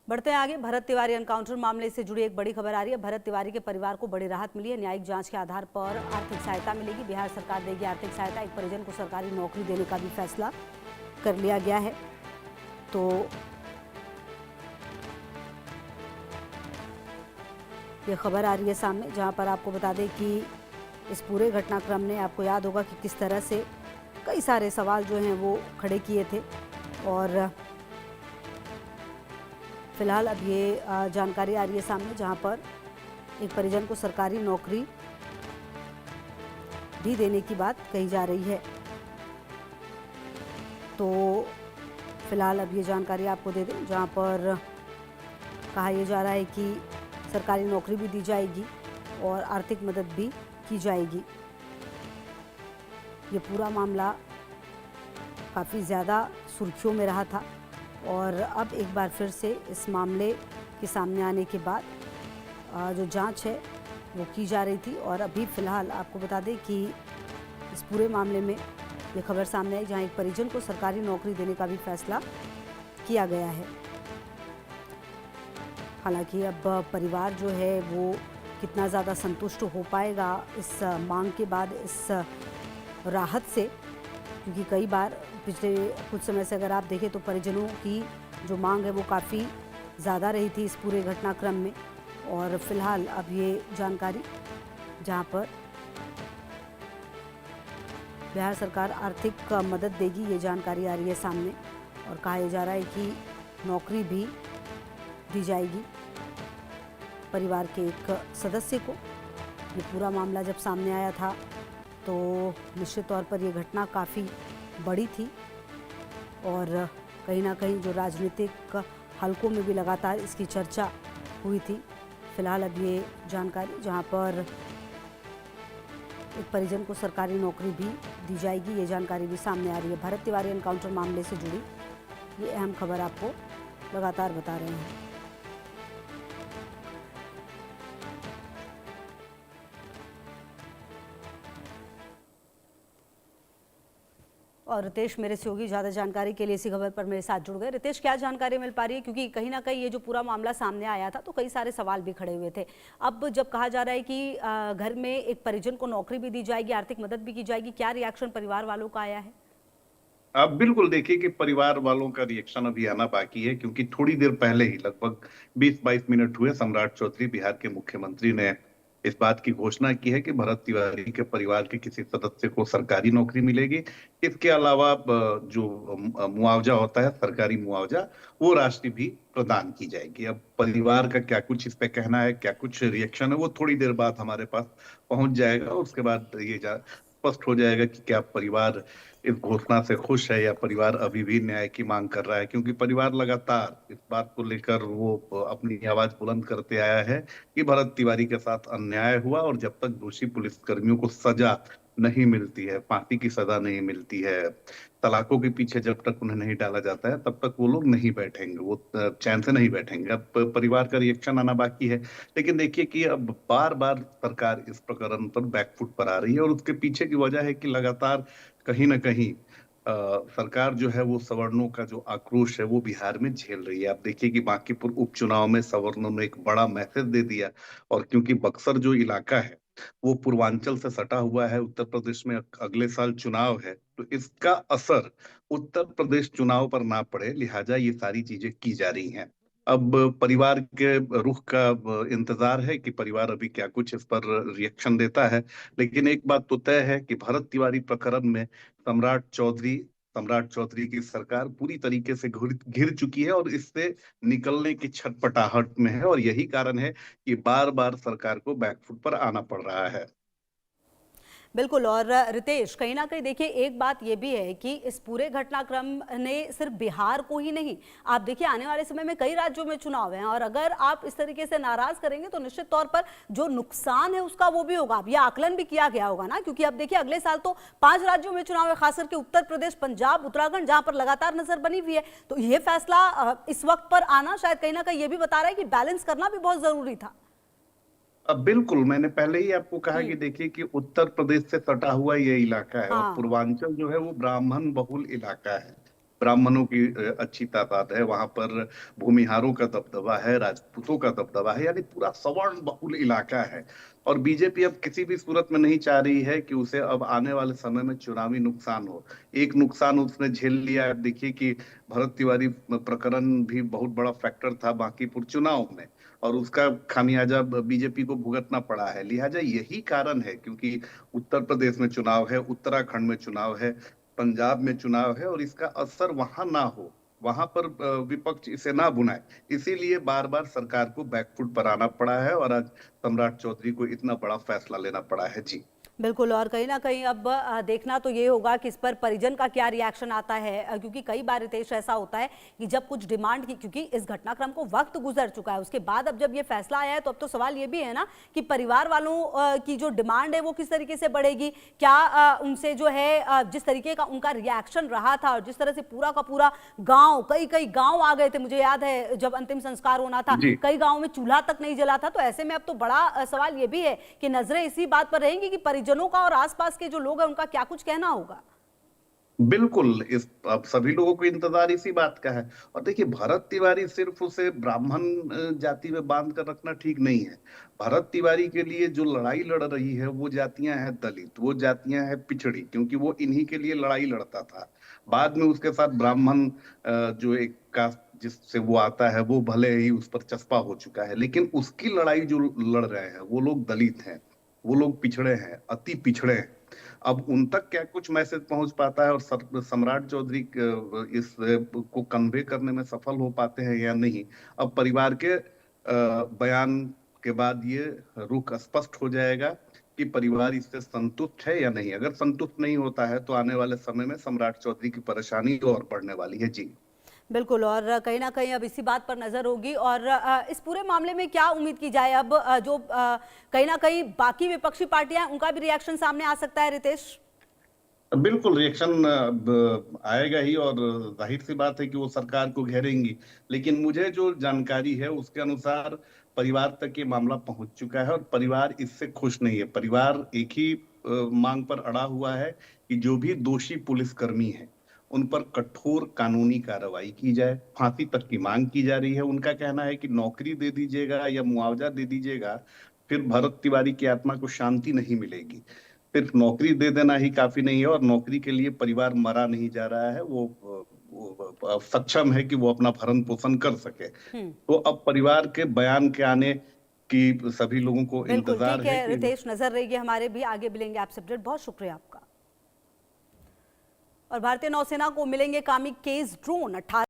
बढ़ते हैं आगे। भरत तिवारी एनकाउंटर मामले से जुड़ी एक बड़ी खबर आ रही है। भरत तिवारी के परिवार को बड़ी राहत मिली है। न्यायिक जांच के आधार पर आर्थिक सहायता मिलेगी। बिहार सरकार देगी आर्थिक सहायता। एक परिजन को सरकारी नौकरी देने का भी फैसला कर लिया गया है। तो ये खबर आ रही है सामने, जहां पर आपको बता दें कि इस पूरे घटनाक्रम ने, आपको याद होगा कि किस तरह से कई सारे सवाल जो हैं वो खड़े किए थे। और फिलहाल अब ये जानकारी आ रही है सामने, जहां पर एक परिजन को सरकारी नौकरी भी देने की बात कही जा रही है। तो फिलहाल अब ये जानकारी आपको दे दें, जहां पर कहा यह जा रहा है कि सरकारी नौकरी भी दी जाएगी और आर्थिक मदद भी की जाएगी। ये पूरा मामला काफ़ी ज़्यादा सुर्खियों में रहा था और अब एक बार फिर से इस मामले के सामने आने के बाद जो जांच है वो की जा रही थी। और अभी फ़िलहाल आपको बता दें कि इस पूरे मामले में ये खबर सामने आई, जहां एक परिजन को सरकारी नौकरी देने का भी फैसला किया गया है। हालांकि अब परिवार जो है वो कितना ज़्यादा संतुष्ट हो पाएगा इस मांग के बाद, इस राहत से, क्योंकि कई बार पिछले कुछ समय से अगर आप देखें तो परिजनों की जो मांग है वो काफ़ी ज़्यादा रही थी इस पूरे घटनाक्रम में। और फिलहाल अब ये जानकारी, जहां पर बिहार सरकार आर्थिक मदद देगी, ये जानकारी आ रही है सामने। और कहा जा रहा है कि नौकरी भी दी जाएगी परिवार के एक सदस्य को। ये पूरा मामला जब सामने आया था तो निश्चित तौर पर ये घटना काफ़ी बड़ी थी और कहीं ना कहीं जो राजनीतिक हलकों में भी लगातार इसकी चर्चा हुई थी। फिलहाल अब ये जानकारी, जहां पर एक परिजन को सरकारी नौकरी भी दी जाएगी, ये जानकारी भी सामने आ रही है। भरत तिवारी एनकाउंटर मामले से जुड़ी ये अहम खबर आपको लगातार बता रहे हैं। और रितेश मेरे सहयोगी ज़्यादा जानकारी के लिए इसी खबर पर मेरे साथ जुड़ गए। रितेश, क्या जानकारी मिल पा रही है, क्योंकि कहीं ना कहीं ये जो पूरा मामला सामने आया था तो कई सारे सवाल भी खड़े हुए थे। अब जब कहा जा रहा है कि घर में एक परिजन को नौकरी भी दी जाएगी, आर्थिक मदद भी की जाएगी, क्या रिएक्शन परिवार वालों का आया है? आप बिल्कुल देखिए कि परिवार वालों का रिएक्शन अभी आना बाकी है, क्योंकि थोड़ी देर पहले ही, लगभग 20-22 मिनट हुए, सम्राट चौधरी, बिहार के मुख्यमंत्री, ने इस बात की घोषणा की है कि भरत तिवारी के परिवार के किसी सदस्य को सरकारी नौकरी मिलेगी। इसके अलावा जो मुआवजा होता है, सरकारी मुआवजा, वो राशि भी प्रदान की जाएगी। अब परिवार का क्या कुछ इस पे कहना है, क्या कुछ रिएक्शन है, वो थोड़ी देर बाद हमारे पास पहुंच जाएगा। उसके बाद ये स्पष्ट हो जाएगा कि क्या परिवार इस घोषणा से खुश है या परिवार अभी भी न्याय की मांग कर रहा है। क्योंकि परिवार लगातार इस बात को लेकर वो अपनी आवाज बुलंद करते आया है कि भरत तिवारी के साथ अन्याय हुआ और जब तक दोषी पुलिसकर्मियों को सजा नहीं मिलती है, फांसी की सजा नहीं मिलती है, सलाखों के पीछे जब तक उन्हें नहीं डाला जाता है, तब तक वो लोग नहीं बैठेंगे, वो चैन से नहीं बैठेंगे। अब परिवार का रिएक्शन आना बाकी है। लेकिन देखिए कि अब बार बार सरकार इस प्रकरण पर बैकफुट पर आ रही है और उसके पीछे की वजह है कि लगातार कहीं ना कहीं सरकार जो है वो सवर्णों का जो आक्रोश है वो बिहार में झेल रही है। आप देखिए कि बांकीपुर उपचुनाव में सवर्णों ने एक बड़ा मैसेज दे दिया। और क्योंकि बक्सर जो इलाका है वो पूर्वांचल से सटा हुआ है, उत्तर प्रदेश में अगले साल चुनाव है, तो इसका असर उत्तर प्रदेश चुनाव पर ना पड़े, लिहाजा ये सारी चीजें की जा रही हैं। अब परिवार के रुख का इंतजार है कि परिवार अभी क्या कुछ इस पर रिएक्शन देता है। लेकिन एक बात तो तय है कि भरत तिवारी प्रकरण में सम्राट चौधरी की सरकार पूरी तरीके से घिर घिर चुकी है और इससे निकलने की छटपटाहट में है। और यही कारण है कि बार बार सरकार को बैकफुट पर आना पड़ रहा है। बिल्कुल। और रितेश, कहीं ना कहीं देखिए एक बात ये भी है कि इस पूरे घटनाक्रम ने सिर्फ बिहार को ही नहीं, आप देखिए आने वाले समय में कई राज्यों में चुनाव हैं और अगर आप इस तरीके से नाराज करेंगे तो निश्चित तौर पर जो नुकसान है उसका वो भी होगा। अब यह आकलन भी किया गया होगा ना, क्योंकि अब देखिए अगले साल तो 5 राज्यों में चुनाव है, खास करके उत्तर प्रदेश, पंजाब, उत्तराखंड, जहां पर लगातार नजर बनी हुई है। तो यह फैसला इस वक्त पर आना शायद कहीं ना कहीं ये भी बता रहा है कि बैलेंस करना भी बहुत जरूरी था। अब बिल्कुल, मैंने पहले ही आपको कहा कि हम्म। देखिए कि उत्तर प्रदेश से सटा हुआ ये इलाका है और हाँ। पूर्वांचल जो है वो ब्राह्मण बहुल इलाका है। ब्राह्मणों की अच्छी तादाद है, वहां पर भूमिहारों का दबदबा है, राजपूतों का दबदबा है, यानी पूरा सवर्ण बहुल इलाका है। और बीजेपी अब किसी भी सूरत में नहीं चाह रही है कि उसे अब आने वाले समय में चुनावी नुकसान हो। एक नुकसान उसने झेल लिया, अब देखिए कि भरत तिवारी प्रकरण भी बहुत बड़ा फैक्टर था बांकीपुर चुनाव में, और उसका खामियाजा बीजेपी को भुगतना पड़ा है। लिहाजा यही कारण है, क्योंकि उत्तर प्रदेश में चुनाव है, उत्तराखंड में चुनाव है, पंजाब में चुनाव है, और इसका असर वहां ना हो, वहां पर विपक्ष इसे ना बुनाए, इसीलिए बार बार सरकार को बैकफुट पर आना पड़ा है, और आज सम्राट चौधरी को इतना बड़ा फैसला लेना पड़ा है। जी बिल्कुल। और कहीं ना कहीं अब देखना तो ये होगा कि इस पर परिजन का क्या रिएक्शन आता है, क्योंकि कई बार रितेश ऐसा होता है कि जब कुछ डिमांड की, क्योंकि इस घटनाक्रम को वक्त गुजर चुका है, उसके बाद अब जब ये फैसला आया है तो अब तो सवाल ये भी है ना कि परिवार वालों की जो डिमांड है वो किस तरीके से बढ़ेगी। क्या उनसे जो है जिस तरीके का उनका रिएक्शन रहा था, और जिस तरह से पूरा का पूरा गाँव, कई कई गाँव आ गए थे, मुझे याद है जब अंतिम संस्कार होना था जी कई गाँव में चूल्हा तक नहीं जला था। तो ऐसे में अब तो बड़ा सवाल ये भी है कि नजरें इसी बात पर रहेंगी कि जनों का और आसपास के जो लोग हैं उनका क्या कुछ कहना होगा। बिल्कुल, इस अब सभी लोगों को इंतजार इसी बात का है। और देखिए, भरत तिवारी सिर्फ उसे ब्राह्मण जाति में बांध कर रखना ठीक नहीं है। भरत तिवारी के लिए जो लड़ाई लड़ रही है वो जातियां हैं दलित, वो जातियां हैं पिछड़ी, क्योंकि वो इन्हीं के लिए लड़ाई लड़ता था। बाद में उसके साथ ब्राह्मण जो एक कास्ट जिससे वो आता है, वो भले ही उस पर चस्पा हो चुका है, लेकिन उसकी लड़ाई जो लड़ रहे हैं वो लोग दलित हैं, वो लोग पिछड़े हैं, अति पिछड़े हैं। अब उन तक क्या कुछ मैसेज पहुंच पाता है, और सम्राट चौधरी इस को कन्वे करने में सफल हो पाते हैं या नहीं, अब परिवार के बयान के बाद ये रुख स्पष्ट हो जाएगा कि परिवार इससे संतुष्ट है या नहीं। अगर संतुष्ट नहीं होता है तो आने वाले समय में सम्राट चौधरी की परेशानी और बढ़ने वाली है। जी बिल्कुल। और कहीं ना कहीं अब इसी बात पर नजर होगी। और इस पूरे मामले में क्या उम्मीद की जाए अब, जो कहीं ना कहीं बाकी विपक्षी पार्टियां, उनका भी रिएक्शन सामने आ सकता है रितेश। बिल्कुल, रिएक्शन आएगा ही, और जाहिर सी बात है कि वो सरकार को घेरेंगी। लेकिन मुझे जो जानकारी है उसके अनुसार परिवार तक ये मामला पहुंच चुका है, और परिवार इससे खुश नहीं है। परिवार एक ही मांग पर अड़ा हुआ है कि जो भी दोषी पुलिसकर्मी है उन पर कठोर कानूनी कार्रवाई की जाए। फांसी तक की मांग की जा रही है। उनका कहना है कि नौकरी दे दीजिएगा या मुआवजा दे दीजिएगा, फिर भरत तिवारी की आत्मा को शांति नहीं मिलेगी। सिर्फ नौकरी दे देना ही काफी नहीं है, और नौकरी के लिए परिवार मरा नहीं जा रहा है, वो सक्षम है कि वो अपना भरण पोषण कर सके। हम्म। तो अब परिवार के बयान के आने की सभी लोगों को बिल्कुल इंतजार ठीक है है कि रितेश, नजर रहेगी हमारे भी, आगे मिलेंगे आपसे अपडेट। बहुत शुक्रिया आपका। और भारतीय नौसेना को मिलेंगे कामिक केस ड्रोन। 18